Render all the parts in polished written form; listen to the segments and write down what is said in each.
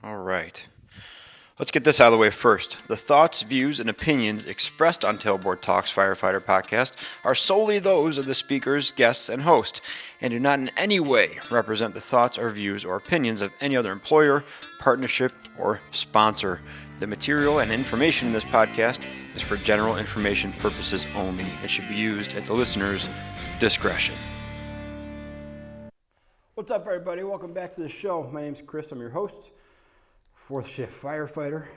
All right. Let's get this out of the way first. The thoughts, views, and opinions expressed on Tailboard Talks Firefighter podcast are solely those of the speakers, guests, and host, and do not in any way represent the thoughts or views or opinions of any other employer, partnership, or sponsor. The material and information in this podcast is for general information purposes only. It should be used at the listener's discretion. What's up, everybody? Welcome back to the show. My name's Chris. I'm your host. Fourth shift firefighter,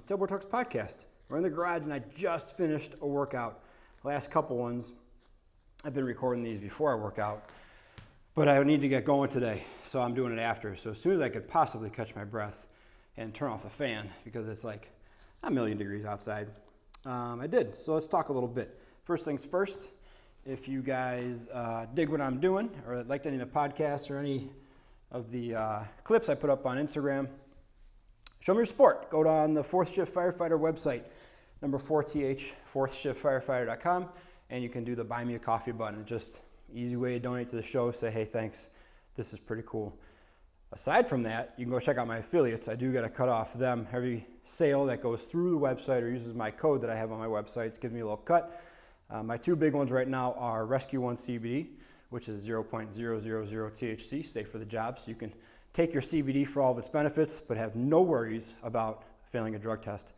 Tailboard Talks podcast. We're in the garage and I just finished a workout. Last couple ones, I've been recording these before I work out, but I need to get going today, so I'm doing it after. So as soon as I could possibly catch my breath and turn off the fan, because it's like a million degrees outside, I did. So let's talk a little bit. First things first, if you guys dig what I'm doing or liked any of the podcasts or any of the clips I put up on Instagram, show me your support. Go on the Fourth Shift Firefighter website, number 4th, fourthshiftfirefighter.com, and you can do the Buy Me a Coffee button. Just easy way to donate to the show. Say, hey, thanks. This is pretty cool. Aside from that, you can go check out my affiliates. I do get a cut off them. Every sale that goes through the website or uses my code that I have on my websites gives me a little cut. My two big ones right now are Rescue One CBD, which is 0.000 THC, safe for the job, so you can take your CBD for all of its benefits, but have no worries about failing a drug test.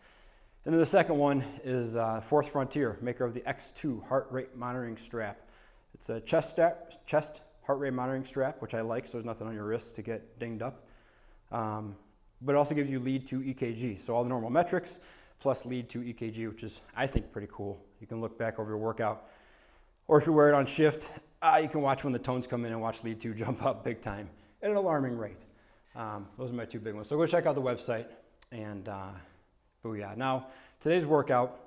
And then the second one is Fourth Frontier, maker of the X2 heart rate monitoring strap. It's a chest heart rate monitoring strap, which I like, so there's nothing on your wrists to get dinged up. But it also gives you lead to EKG, so all the normal metrics plus lead to EKG, which is, I think, pretty cool. You can look back over your workout, or if you wear it on shift, you can watch when the tones come in and watch lead 2 jump up big time at an alarming rate. Those are my two big ones. So go check out the website and booyah. Now, today's workout,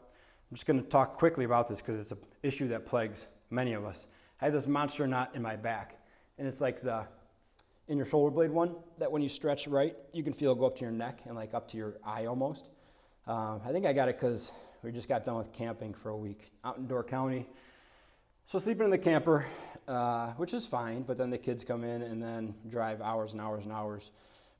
I'm just going to talk quickly about this because it's an issue that plagues many of us. I have this monster knot in my back, and it's like the in your shoulder blade one that when you stretch right, you can feel it go up to your neck and like up to your eye almost. I think I got it because we just got done with camping for a week out in Door County. So sleeping in the camper, which is fine, but then the kids come in and then drive hours and hours and hours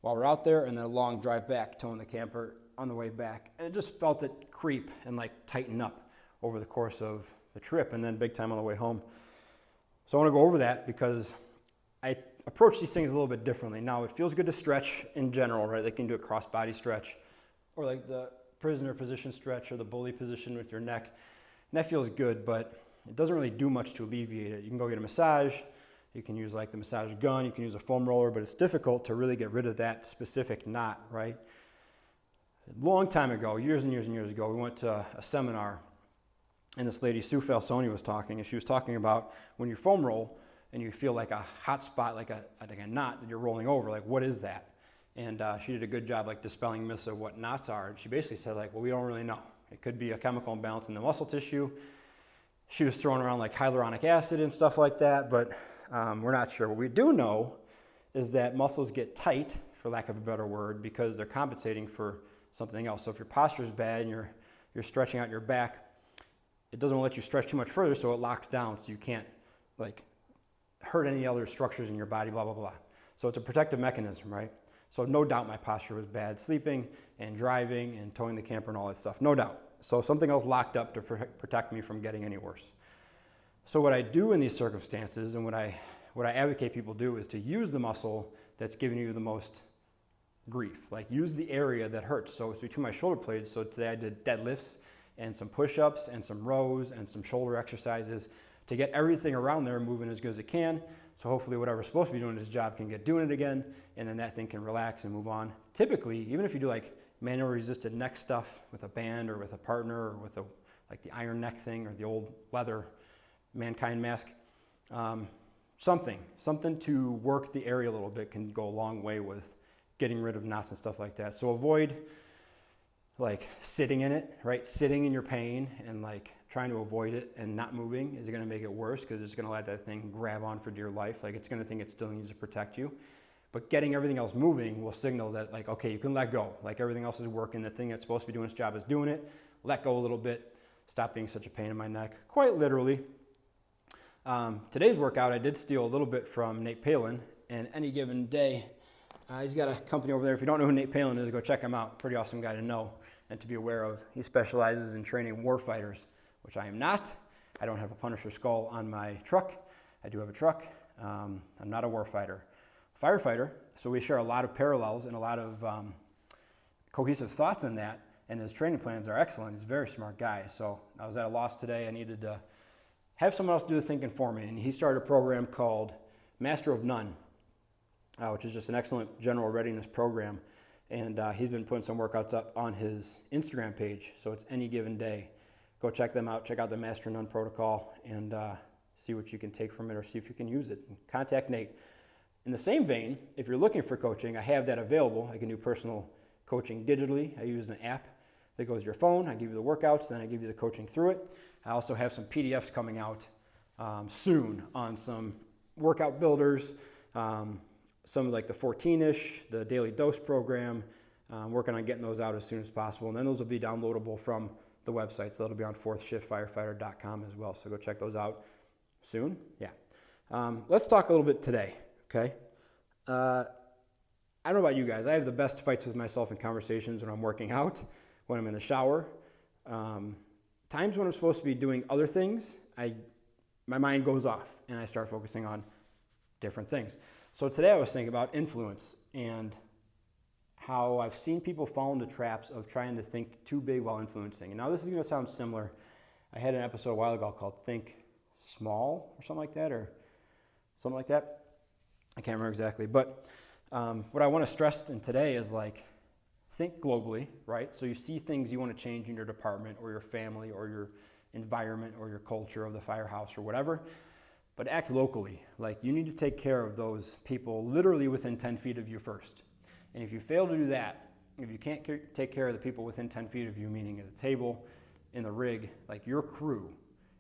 while we're out there, and then a long drive back, towing the camper on the way back. And it just felt it creep and like tighten up over the course of the trip, and then big time on the way home. So I want to go over that because I approach these things a little bit differently. Now, it feels good to stretch in general, right? They can do a cross body stretch or like the prisoner position stretch or the bully position with your neck. And that feels good, but it doesn't really do much to alleviate it. You can go get a massage. You can use like the massage gun. You can use a foam roller, but it's difficult to really get rid of that specific knot, right? A long time ago, years and years and years ago, we went to a seminar, and this lady, Sue Falsoni, was talking, and she was talking about when you foam roll and you feel like a hot spot, like a knot that you're rolling over, like what is that? And she did a good job like dispelling myths of what knots are. And she basically said like, well, we don't really know. It could be a chemical imbalance in the muscle tissue. She was throwing around like hyaluronic acid and stuff like that, but we're not sure. What we do know is that muscles get tight, for lack of a better word, because they're compensating for something else. So if your posture is bad and you're stretching out your back, it doesn't let you stretch too much further, so it locks down, so you can't like hurt any other structures in your body, blah, blah, blah. So it's a protective mechanism, right? So no doubt my posture was bad, sleeping and driving and towing the camper and all that stuff, no doubt. So something else locked up to protect me from getting any worse. So what I do in these circumstances and what I advocate people do is to use the muscle that's giving you the most grief. Like use the area that hurts. So it's between my shoulder blades. So today I did deadlifts and some push-ups and some rows and some shoulder exercises to get everything around there moving as good as it can. So hopefully whatever's supposed to be doing this job can get doing it again, and then that thing can relax and move on. Typically, even if you do like manual resisted neck stuff with a band or with a partner or with like the iron neck thing or the old leather Mankind mask, something to work the area a little bit can go a long way with getting rid of knots and stuff like that. So avoid like sitting in it, right? Sitting in your pain and like trying to avoid it and not moving is going to make it worse because it's going to let that thing grab on for dear life. Like it's going to think it still needs to protect you. But getting everything else moving will signal that like, okay, you can let go. Like everything else is working. The thing that's supposed to be doing its job is doing it. Let go a little bit. Stop being such a pain in my neck. Quite literally. Today's workout, I did steal a little bit from Nate Palin. And any given day, He's got a company over there. If you don't know who Nate Palin is, go check him out. Pretty awesome guy to know and to be aware of. He specializes in training warfighters, which I am not. I don't have a Punisher skull on my truck. I do have a truck. I'm not a warfighter. Firefighter, so we share a lot of parallels and a lot of cohesive thoughts in that, and his training plans are excellent. He's a very smart guy. So I was at a loss today. I needed to have someone else do the thinking for me, and he started a program called Master of None, which is just an excellent general readiness program. And he's been putting some workouts up on his Instagram page, so it's any given day. Go check them out. Check out the Master of None protocol and see what you can take from it or see if you can use it. And contact Nate. In the same vein, if you're looking for coaching, I have that available. I can do personal coaching digitally. I use an app that goes to your phone. I give you the workouts, then I give you the coaching through it. I also have some PDFs coming out soon on some workout builders, some like the 14-ish, the daily dose program. Working on getting those out as soon as possible. And then those will be downloadable from the website. So that'll be on fourthshiftfirefighter.com as well. So go check those out soon. Yeah. Let's talk a little bit today. Okay. I don't know about you guys. I have the best fights with myself in conversations when I'm working out, when I'm in the shower. Times when I'm supposed to be doing other things, my mind goes off and I start focusing on different things. So today I was thinking about influence and how I've seen people fall into traps of trying to think too big while influencing. And now this is going to sound similar. I had an episode a while ago called Think Small or something like that. I can't remember exactly. But what I want to stress in today is like, think globally, right? So you see things you want to change in your department or your family or your environment or your culture of the firehouse or whatever, but act locally. Like you need to take care of those people literally within 10 feet of you first. And if you fail to do that, if you can't take care of the people within 10 feet of you, meaning at the table, in the rig, like your crew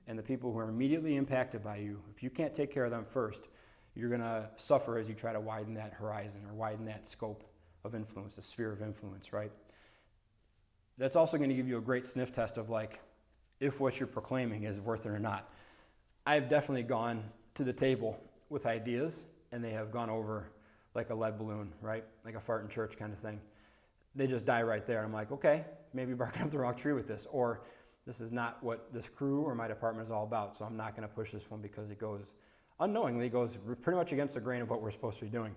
and the people who are immediately impacted by you, if you can't take care of them first, you're going to suffer as you try to widen that horizon or widen that scope of influence, the sphere of influence, right? That's also going to give you a great sniff test of like if what you're proclaiming is worth it or not. I've definitely gone to the table with ideas and they have gone over like a lead balloon, right? Like a fart in church kind of thing. They just die right there. I'm like, okay, maybe barking up the wrong tree with this, or this is not what this crew or my department is all about, so I'm not going to push this one because it goes unknowingly goes pretty much against the grain of what we're supposed to be doing.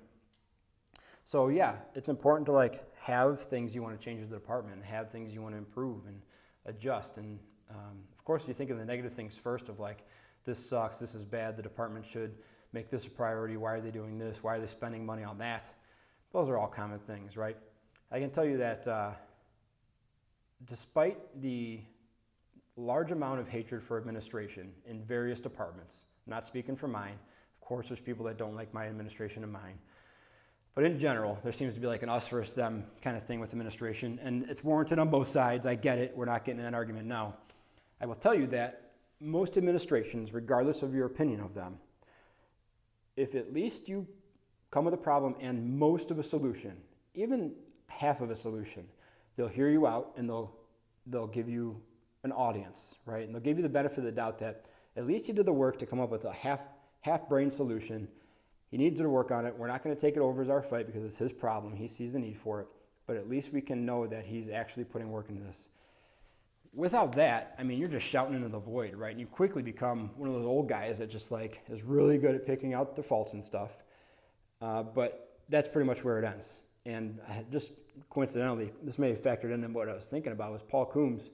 So yeah, it's important to like have things you want to change as the department, and have things you want to improve and adjust. And of course, you think of the negative things first of like, this sucks, this is bad, the department should make this a priority, why are they doing this, why are they spending money on that? Those are all common things, right? I can tell you that despite the large amount of hatred for administration in various departments, I'm not speaking for mine. Of course, there's people that don't like my administration and mine. But in general, there seems to be like an us versus them kind of thing with administration, and it's warranted on both sides. I get it. We're not getting in that argument now. I will tell you that most administrations, regardless of your opinion of them, if at least you come with a problem and most of a solution, even half of a solution, they'll hear you out and they'll give you an audience, right? And they'll give you the benefit of the doubt that at least you did the work to come up with a half-brain solution. He needs to work on it. We're not going to take it over as our fight because it's his problem. He sees the need for it. But at least we can know that he's actually putting work into this. Without that, I mean, you're just shouting into the void, right? And you quickly become one of those old guys that just like is really good at picking out the faults and stuff. But that's pretty much where it ends. And just coincidentally, this may have factored into what I was thinking about, was Paul Coombs,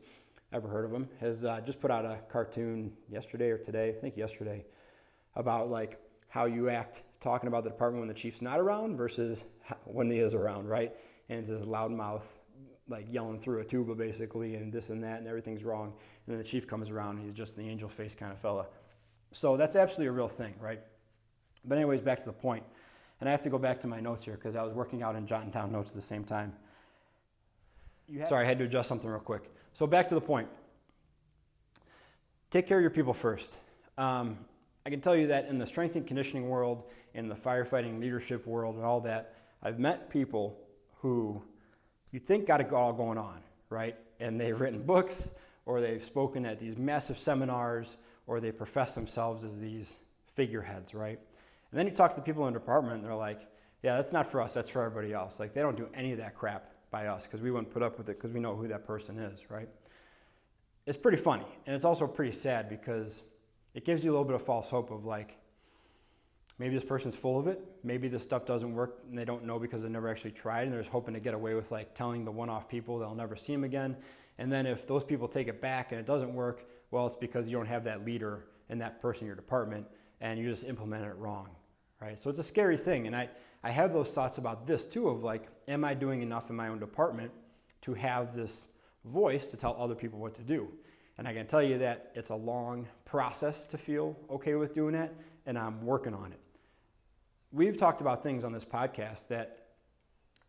ever heard of him, has just put out a cartoon yesterday or today, I think yesterday, about like how you act talking about the department when the chief's not around versus when he is around, right? And it's this loud mouth, like yelling through a tuba basically, and this and that, and everything's wrong. And then the chief comes around and he's just the angel face kind of fella. So that's absolutely a real thing, right? But anyways, back to the point. And I have to go back to my notes here because I was working out and jotting down notes at the same time. Sorry, I had to adjust something real quick. So back to the point. Take care of your people first. I can tell you that in the strength and conditioning world, in the firefighting leadership world and all that, I've met people who you think got it all going on, right? And they've written books, or they've spoken at these massive seminars, or they profess themselves as these figureheads, right? And then you talk to the people in the department, and they're like, Yeah, that's not for us. That's for everybody else. Like, they don't do any of that crap by us because we wouldn't put up with it because we know who that person is, right? It's pretty funny. And it's also pretty sad because it gives you a little bit of false hope of like, maybe this person's full of it. Maybe this stuff doesn't work and they don't know because they never actually tried, and they're just hoping to get away with like telling the one-off people they'll never see them again. And then if those people take it back and it doesn't work, well, it's because you don't have that leader and that person in your department and you just implemented it wrong, right? So it's a scary thing. And I have those thoughts about this too of like, am I doing enough in my own department to have this voice to tell other people what to do? And I can tell you that it's a long process to feel okay with doing that, and I'm working on it. We've talked about things on this podcast that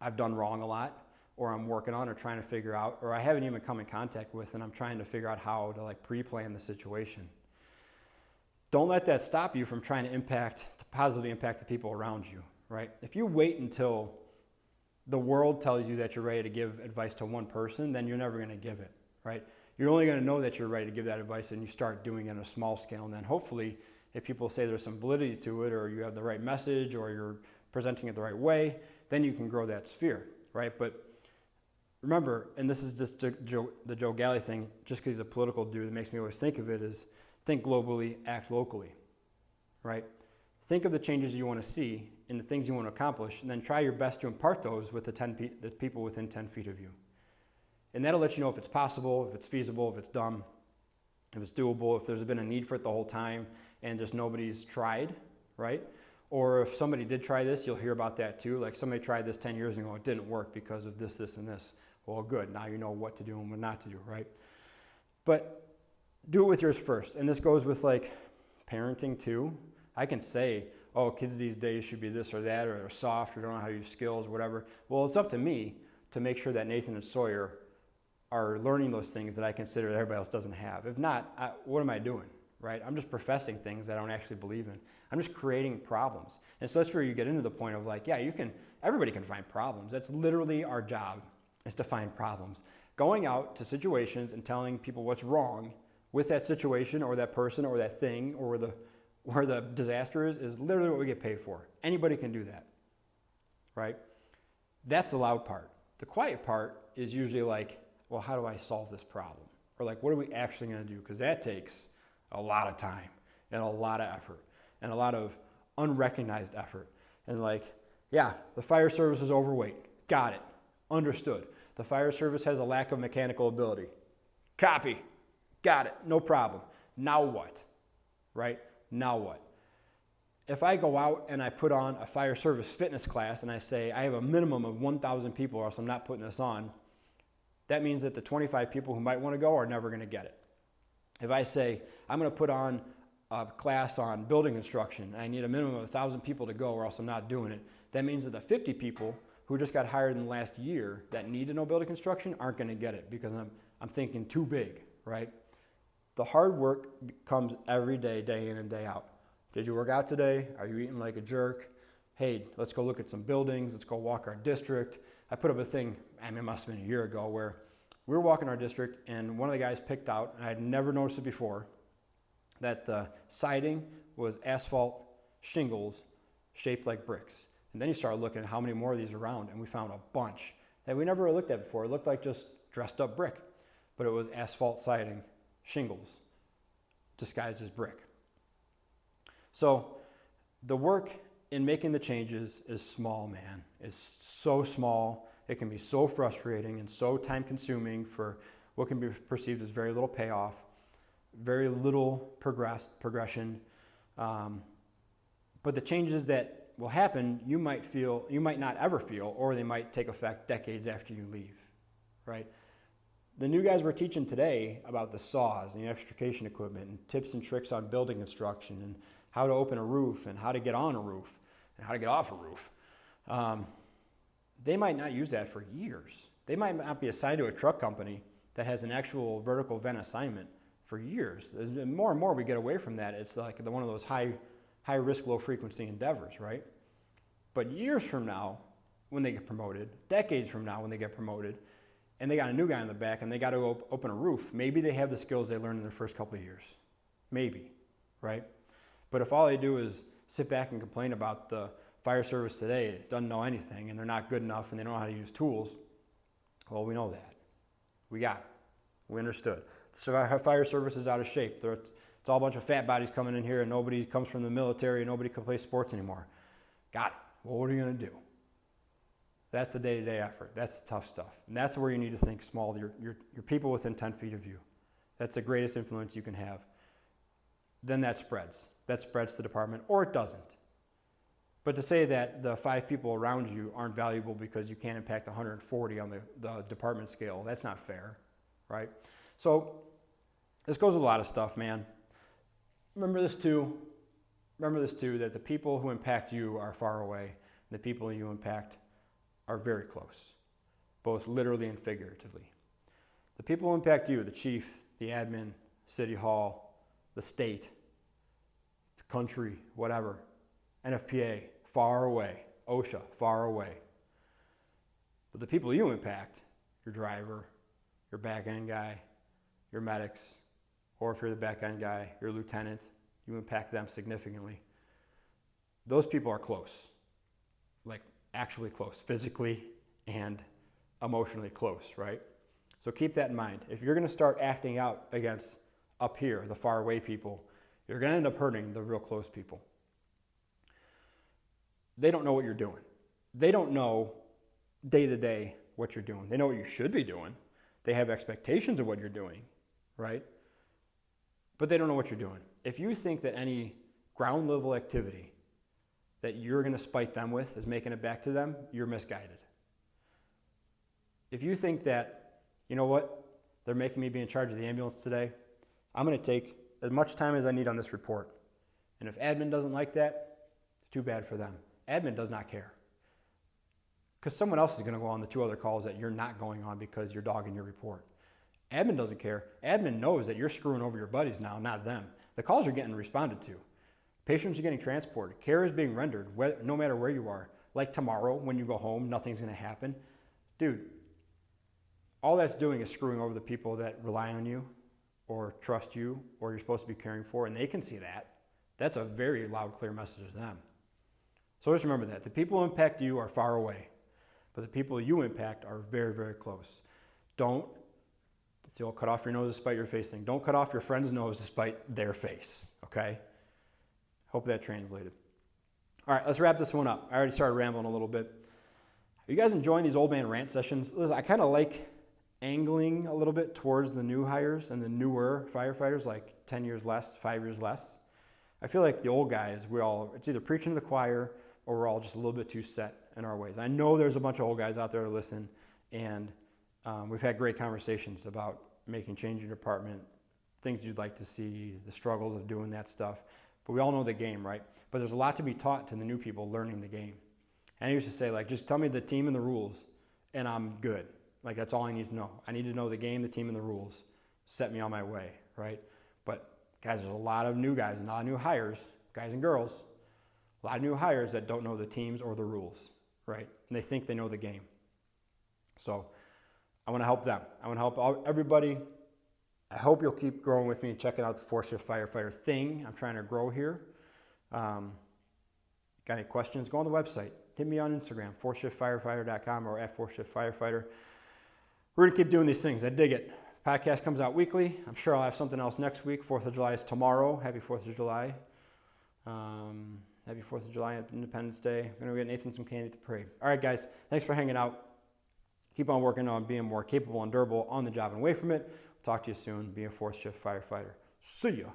I've done wrong a lot, or I'm working on or trying to figure out, or I haven't even come in contact with, and I'm trying to figure out how to like pre-plan the situation. Don't let that stop you from trying to positively impact the people around you, right? If you wait until the world tells you that you're ready to give advice to one person, then you're never going to give it, right? You're only going to know that you're ready to give that advice and you start doing it on a small scale. And then hopefully, if people say there's some validity to it, or you have the right message, or you're presenting it the right way, then you can grow that sphere, right? But remember, and this is just the Joe Galley thing, just because he's a political dude, that makes me always think of it is think globally, act locally, right? Think of the changes you want to see and the things you want to accomplish, and then try your best to impart those with the people within 10 feet of you. And that'll let you know if it's possible, if it's feasible, if it's dumb, if it's doable, if there's been a need for it the whole time and just nobody's tried, right? Or if somebody did try this, you'll hear about that too. Like, somebody tried this 10 years ago, it didn't work because of this, this, and this. Well, good, now you know what to do and what not to do, right? But do it with yours first. And this goes with like parenting too. I can say, oh, kids these days should be this or that, or they're soft, or don't know how to use skills, or whatever. Well, it's up to me to make sure that Nathan and Sawyer are learning those things that I consider that everybody else doesn't have. If not, what am I doing, right? I'm just professing things that I don't actually believe in. I'm just creating problems. And so that's where you get into the point of like, yeah, everybody can find problems. That's literally our job, is to find problems. Going out to situations and telling people what's wrong with that situation or that person or that thing or where the disaster is literally what we get paid for. Anybody can do that, right? That's the loud part. The quiet part is usually like, well, how do I solve this problem? Or like, what are we actually going to do? Because that takes a lot of time and a lot of effort and a lot of unrecognized effort. And like, yeah, the fire service is overweight. Got it. Understood. The fire service has a lack of mechanical ability. Copy. Got it. No problem. Now what? Right? Now what? If I go out and I put on a fire service fitness class and I say I have a minimum of 1,000 people or else I'm not putting this on, that means that the 25 people who might want to go are never going to get it. If I say I'm going to put on a class on building construction and I need a minimum of 1,000 people to go or else I'm not doing it, that means that the 50 people who just got hired in the last year that need to know building construction aren't going to get it because I'm thinking too big, right? The hard work comes every day, day in and day out. Did you work out today? Are you eating like a jerk? Hey, let's go look at some buildings. Let's go walk our district. I put up a thing, it must have been a year ago, where we were walking our district and one of the guys picked out, and I'd never noticed it before, that the siding was asphalt shingles shaped like bricks. And then you started looking at how many more of these are around, and we found a bunch that we never looked at before. It looked like just dressed up brick, but it was asphalt siding shingles disguised as brick. So the work in making the changes is small, man. It's so small. It can be so frustrating and so time consuming for what can be perceived as very little payoff, very little progression. But the changes that will happen, you might not ever feel, or they might take effect decades after you leave, right? The new guys we're teaching today about the saws and the extrication equipment and tips and tricks on building construction and how to open a roof and how to get on a roof and how to get off a roof. They might not use that for years. They might not be assigned to a truck company that has an actual vertical vent assignment for years. And more we get away from that. It's like one of those high risk, low frequency endeavors, right? But years from now, when they get promoted, decades from now when they get promoted, and they got a new guy in the back and they got to open a roof, maybe they have the skills they learned in their first couple of years. Maybe, right? But if all they do is sit back and complain about the fire service today doesn't know anything and they're not good enough and they don't know how to use tools. Well, we know that. We got it. We understood. The fire service is out of shape. It's all a bunch of fat bodies coming in here and nobody comes from the military and nobody can play sports anymore. Got it. Well, what are you going to do? That's the day-to-day effort. That's the tough stuff. And that's where you need to think small. Your people within 10 feet of you. That's the greatest influence you can have. Then that spreads. That spreads to the department, or it doesn't. But to say that the 5 people around you aren't valuable because you can't impact 140 on the department scale, that's not fair, right? So this goes with a lot of stuff, man. Remember this too, that the people who impact you are far away, and the people you impact are very close, both literally and figuratively. The people who impact you, the chief, the admin, city hall, the state, the country, whatever, NFPA, far away, OSHA, far away. But the people you impact, your driver, your back-end guy, your medics, or if you're the back-end guy, your lieutenant, you impact them significantly. Those people are close, like actually close, physically and emotionally close, right? So keep that in mind. If you're going to start acting out against up here, the far away people, you're going to end up hurting the real close people. They don't know what you're doing. They don't know day to day what you're doing. They know what you should be doing. They have expectations of what you're doing, right? But they don't know what you're doing. If you think that any ground level activity that you're going to spite them with is making it back to them, you're misguided. If you think that, you know what, they're making me be in charge of the ambulance today, I'm going to take as much time as I need on this report. And if admin doesn't like that, too bad for them. Admin does not care. Because someone else is going to go on the 2 other calls that you're not going on because you're dogging your report. Admin doesn't care. Admin knows that you're screwing over your buddies now, not them. The calls are getting responded to. Patients are getting transported. Care is being rendered, no matter where you are. Like tomorrow, when you go home, nothing's going to happen. Dude, all that's doing is screwing over the people that rely on you or trust you or you're supposed to be caring for, and they can see that. That's a very loud, clear message to them. So just remember that. The people who impact you are far away, but the people you impact are very, very close. Don't, it's the old cut off your nose to spite your face thing. Don't cut off your friend's nose to spite their face, okay? Hope that translated. All right, let's wrap this one up. I already started rambling a little bit. Are you guys enjoying these old man rant sessions? Listen, I kind of like angling a little bit towards the new hires and the newer firefighters, like 10 years less, 5 years less. I feel like the old guys, it's either preaching to the choir or we're all just a little bit too set in our ways. I know there's a bunch of old guys out there to listen, and we've had great conversations about making change in your department, things you'd like to see, the struggles of doing that stuff. But we all know the game, right? But there's a lot to be taught to the new people learning the game. And I used to say, like, just tell me the team and the rules, and I'm good. Like, that's all I need to know. I need to know the game, the team, and the rules. Set me on my way, right? But, guys, there's a lot of new guys, a lot of new hires, guys and girls, a lot of new hires that don't know the teams or the rules, right? And they think they know the game. So I want to help them. I want to help everybody. I hope you'll keep growing with me and checking out the 4-shift firefighter thing. I'm trying to grow here. Got any questions? Go on the website. Hit me on Instagram, 4shiftfirefighter.com or at 4shiftfirefighter. We're going to keep doing these things. I dig it. Podcast comes out weekly. I'm sure I'll have something else next week. 4th of July is tomorrow. Happy 4th of July. Happy 4th of July, Independence Day. I'm going to get Nathan some candy at the parade. All right, guys. Thanks for hanging out. Keep on working on being more capable and durable on the job and away from it. Talk to you soon. Be a 4th shift firefighter. See ya.